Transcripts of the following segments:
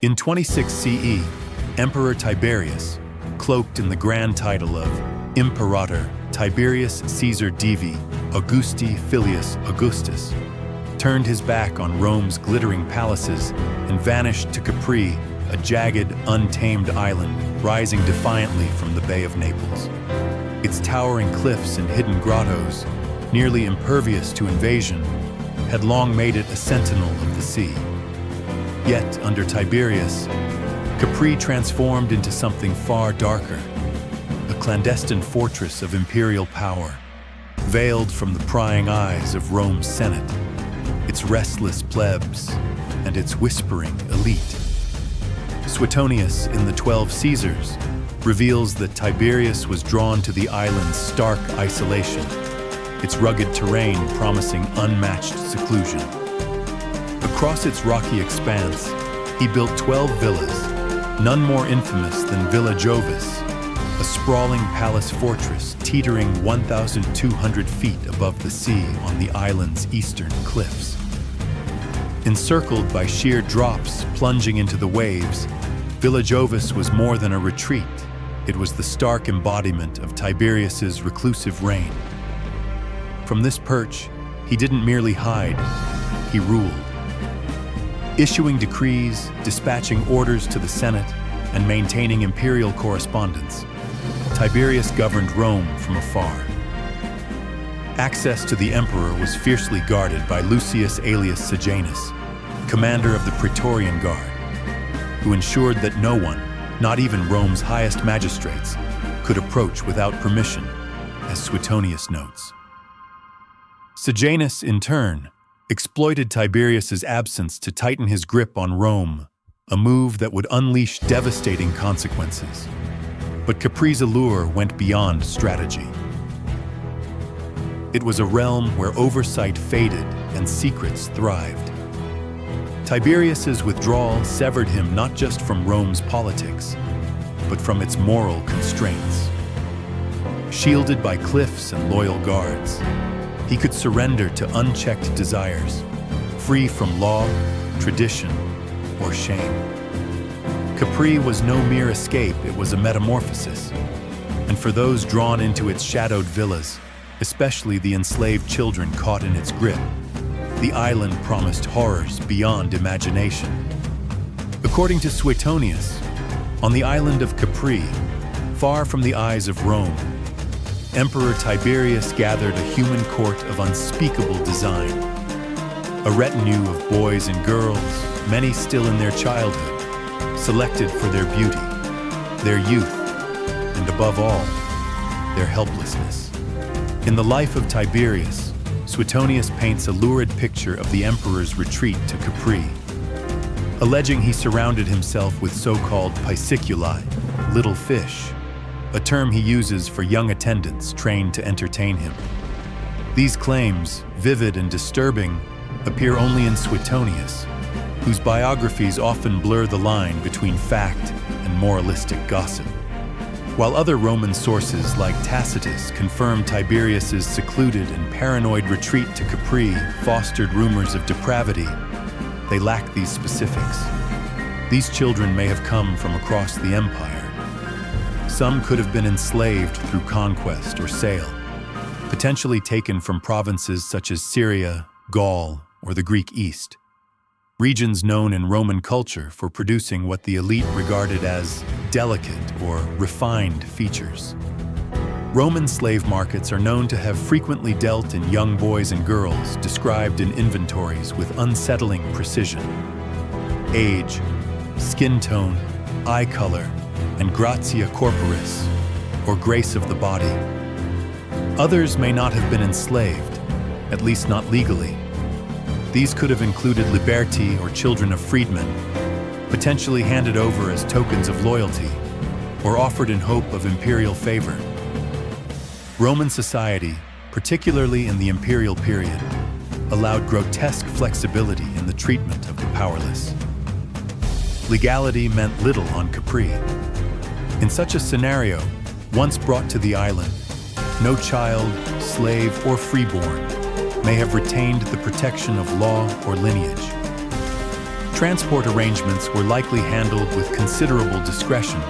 In 26 CE, Emperor Tiberius, cloaked in the grand title of Imperator Tiberius Caesar Divi Augusti Filius Augustus, turned his back on Rome's glittering palaces and vanished to Capri, a jagged, untamed island rising defiantly from the Bay of Naples. Its towering cliffs and hidden grottos, nearly impervious to invasion, had long made it a sentinel of the sea. Yet, under Tiberius, Capri transformed into something far darker, a clandestine fortress of imperial power, veiled from the prying eyes of Rome's Senate, its restless plebs, and its whispering elite. Suetonius in the 12 Caesars reveals that Tiberius was drawn to the island's stark isolation, its rugged terrain promising unmatched seclusion. Across its rocky expanse, he built 12 villas, none more infamous than Villa Jovis, a sprawling palace fortress teetering 1,200 feet above the sea on the island's eastern cliffs. Encircled by sheer drops plunging into the waves, Villa Jovis was more than a retreat. It was the stark embodiment of Tiberius's reclusive reign. From this perch, he didn't merely hide, he ruled. Issuing decrees, dispatching orders to the Senate, and maintaining imperial correspondence, Tiberius governed Rome from afar. Access to the emperor was fiercely guarded by Lucius Aelius Sejanus, commander of the Praetorian Guard, who ensured that no one, not even Rome's highest magistrates, could approach without permission, as Suetonius notes. Sejanus, in turn, exploited Tiberius's absence to tighten his grip on Rome, a move that would unleash devastating consequences. But Capri's allure went beyond strategy. It was a realm where oversight faded and secrets thrived. Tiberius's withdrawal severed him not just from Rome's politics, but from its moral constraints. Shielded by cliffs and loyal guards, he could surrender to unchecked desires, free from law, tradition, or shame. Capri was no mere escape, it was a metamorphosis. And for those drawn into its shadowed villas, especially the enslaved children caught in its grip, the island promised horrors beyond imagination. According to Suetonius, on the island of Capri, far from the eyes of Rome, Emperor Tiberius gathered a human court of unspeakable design. A retinue of boys and girls, many still in their childhood, selected for their beauty, their youth, and above all, their helplessness. In the life of Tiberius, Suetonius paints a lurid picture of the emperor's retreat to Capri, alleging he surrounded himself with so-called pisciculi, little fish, a term he uses for young attendants trained to entertain him. These claims, vivid and disturbing, appear only in Suetonius, whose biographies often blur the line between fact and moralistic gossip. While other Roman sources like Tacitus confirm Tiberius's secluded and paranoid retreat to Capri fostered rumors of depravity, they lack these specifics. These children may have come from across the empire. Some could have been enslaved through conquest or sale, potentially taken from provinces such as Syria, Gaul, or the Greek East, regions known in Roman culture for producing what the elite regarded as delicate or refined features. Roman slave markets are known to have frequently dealt in young boys and girls described in inventories with unsettling precision. Age, skin tone, eye color, and gratia corporis, or grace of the body. Others may not have been enslaved, at least not legally. These could have included liberti or children of freedmen, potentially handed over as tokens of loyalty, or offered in hope of imperial favor. Roman society, particularly in the imperial period, allowed grotesque flexibility in the treatment of the powerless. Legality meant little on Capri. In such a scenario, once brought to the island, no child, slave, or freeborn may have retained the protection of law or lineage. Transport arrangements were likely handled with considerable discretion.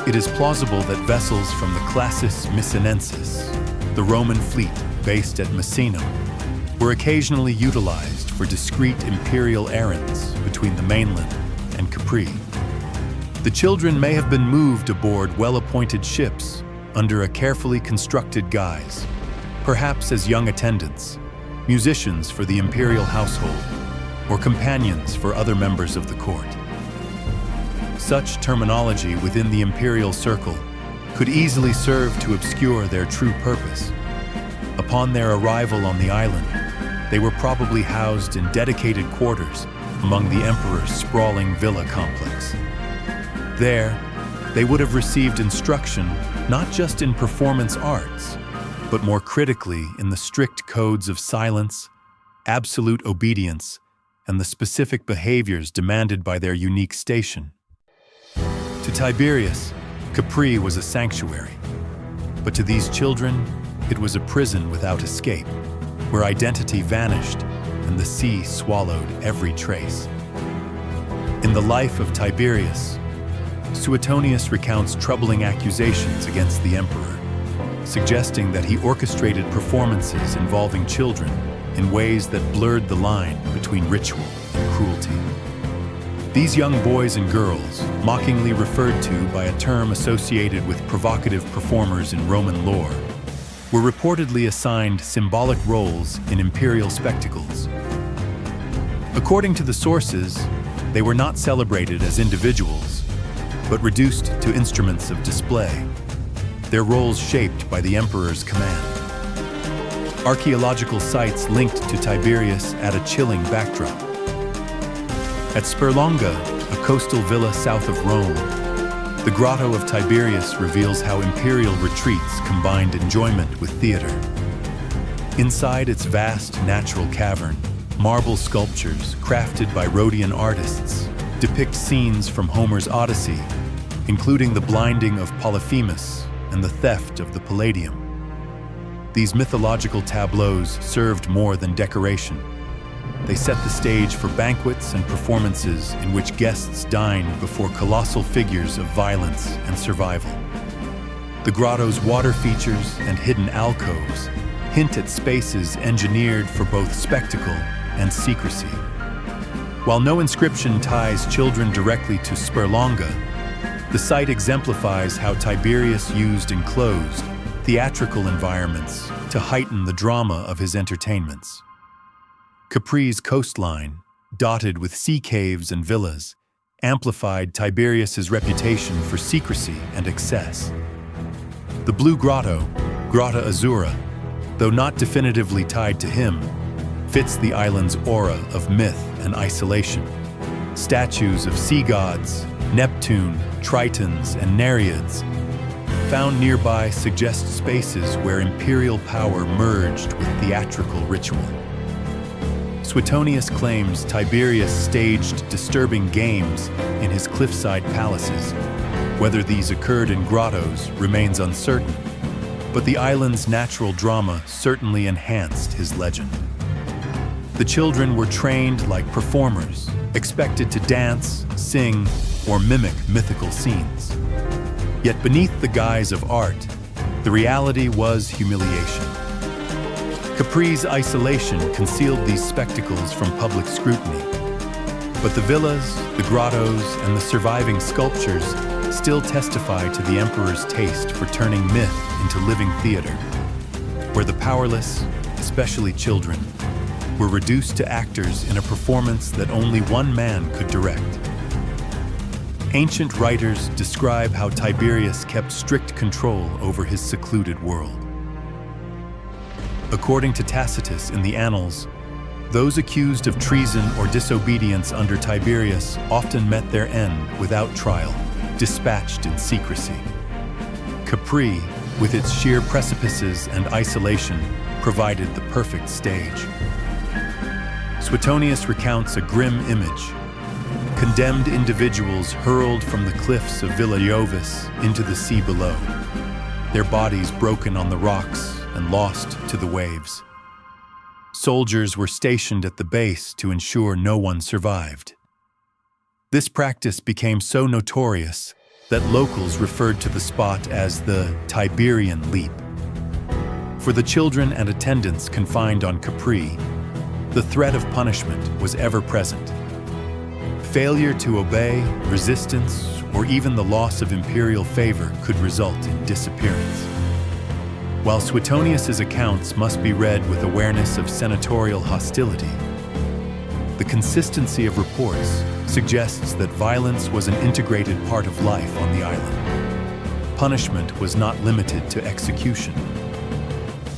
It is plausible that vessels from the Classis Missinensis, the Roman fleet based at Messina, were occasionally utilized for discreet imperial errands between the mainland and Capri. The children may have been moved aboard well-appointed ships under a carefully constructed guise, perhaps as young attendants, musicians for the imperial household, or companions for other members of the court. Such terminology within the imperial circle could easily serve to obscure their true purpose. Upon their arrival on the island, they were probably housed in dedicated quarters among the emperor's sprawling villa complex. There, they would have received instruction not just in performance arts, but more critically in the strict codes of silence, absolute obedience, and the specific behaviors demanded by their unique station. To Tiberius, Capri was a sanctuary, but to these children, it was a prison without escape, where identity vanished and the sea swallowed every trace. In the life of Tiberius, Suetonius recounts troubling accusations against the emperor, suggesting that he orchestrated performances involving children in ways that blurred the line between ritual and cruelty. These young boys and girls, mockingly referred to by a term associated with provocative performers in Roman lore, were reportedly assigned symbolic roles in imperial spectacles. According to the sources, they were not celebrated as individuals, but reduced to instruments of display, their roles shaped by the emperor's command. Archaeological sites linked to Tiberius add a chilling backdrop. At Sperlonga, a coastal villa south of Rome, the Grotto of Tiberius reveals how imperial retreats combined enjoyment with theater. Inside its vast natural cavern, marble sculptures crafted by Rhodian artists depict scenes from Homer's Odyssey, including the blinding of Polyphemus and the theft of the Palladium. These mythological tableaus served more than decoration. They set the stage for banquets and performances in which guests dined before colossal figures of violence and survival. The grotto's water features and hidden alcoves hint at spaces engineered for both spectacle and secrecy. While no inscription ties children directly to Sperlonga, the site exemplifies how Tiberius used enclosed, theatrical environments to heighten the drama of his entertainments. Capri's coastline, dotted with sea caves and villas, amplified Tiberius's reputation for secrecy and excess. The Blue Grotto, Grotta Azzurra, though not definitively tied to him, fits the island's aura of myth and isolation. Statues of sea gods, Neptune, Tritons, and Nereids, found nearby suggest spaces where imperial power merged with theatrical ritual. Suetonius claims Tiberius staged disturbing games in his cliffside palaces. Whether these occurred in grottos remains uncertain, but the island's natural drama certainly enhanced his legend. The children were trained like performers, expected to dance, sing, or mimic mythical scenes. Yet beneath the guise of art, the reality was humiliation. Capri's isolation concealed these spectacles from public scrutiny, but the villas, the grottos, and the surviving sculptures still testify to the emperor's taste for turning myth into living theater, where the powerless, especially children, were reduced to actors in a performance that only one man could direct. Ancient writers describe how Tiberius kept strict control over his secluded world. According to Tacitus in the Annals, those accused of treason or disobedience under Tiberius often met their end without trial, dispatched in secrecy. Capri, with its sheer precipices and isolation, provided the perfect stage. Suetonius recounts a grim image: condemned individuals hurled from the cliffs of Villa Jovis into the sea below, their bodies broken on the rocks and lost to the waves. Soldiers were stationed at the base to ensure no one survived. This practice became so notorious that locals referred to the spot as the Tiberian Leap. For the children and attendants confined on Capri, the threat of punishment was ever present. Failure to obey, resistance, or even the loss of imperial favor could result in disappearance. While Suetonius's accounts must be read with awareness of senatorial hostility, the consistency of reports suggests that violence was an integrated part of life on the island. Punishment was not limited to execution.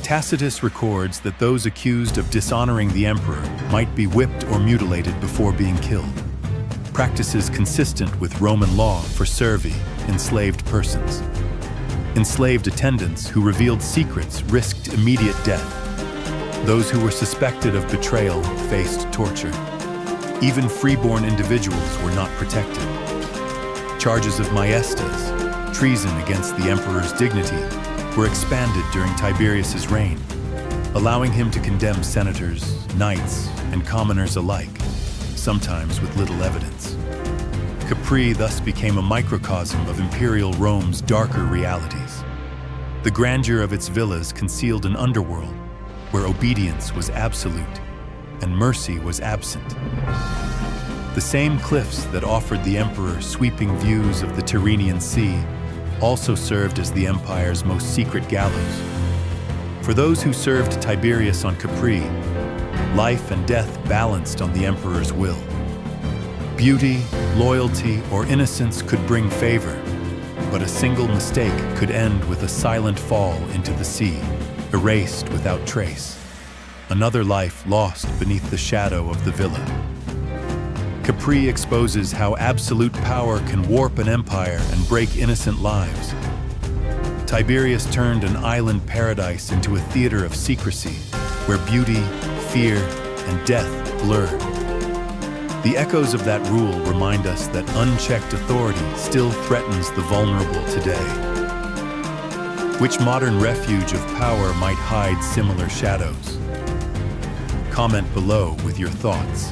Tacitus records that those accused of dishonoring the emperor might be whipped or mutilated before being killed, practices consistent with Roman law for servi, enslaved persons. Enslaved attendants who revealed secrets risked immediate death. Those who were suspected of betrayal faced torture. Even freeborn individuals were not protected. Charges of maestas, treason against the emperor's dignity, were expanded during Tiberius's reign, allowing him to condemn senators, knights, and commoners alike, sometimes with little evidence. Capri thus became a microcosm of Imperial Rome's darker realities. The grandeur of its villas concealed an underworld where obedience was absolute and mercy was absent. The same cliffs that offered the emperor sweeping views of the Tyrrhenian Sea also served as the empire's most secret gallows. For those who served Tiberius on Capri, life and death balanced on the emperor's will. Beauty, loyalty, or innocence could bring favor, but a single mistake could end with a silent fall into the sea, erased without trace. Another life lost beneath the shadow of the villa. Capri exposes how absolute power can warp an empire and break innocent lives. Tiberius turned an island paradise into a theater of secrecy, where beauty, fear, and death blurred. The echoes of that rule remind us that unchecked authority still threatens the vulnerable today. Which modern refuge of power might hide similar shadows? Comment below with your thoughts.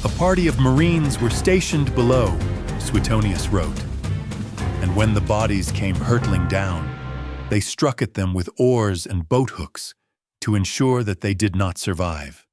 A party of Marines were stationed below, Suetonius wrote, and when the bodies came hurtling down, they struck at them with oars and boat hooks to ensure that they did not survive.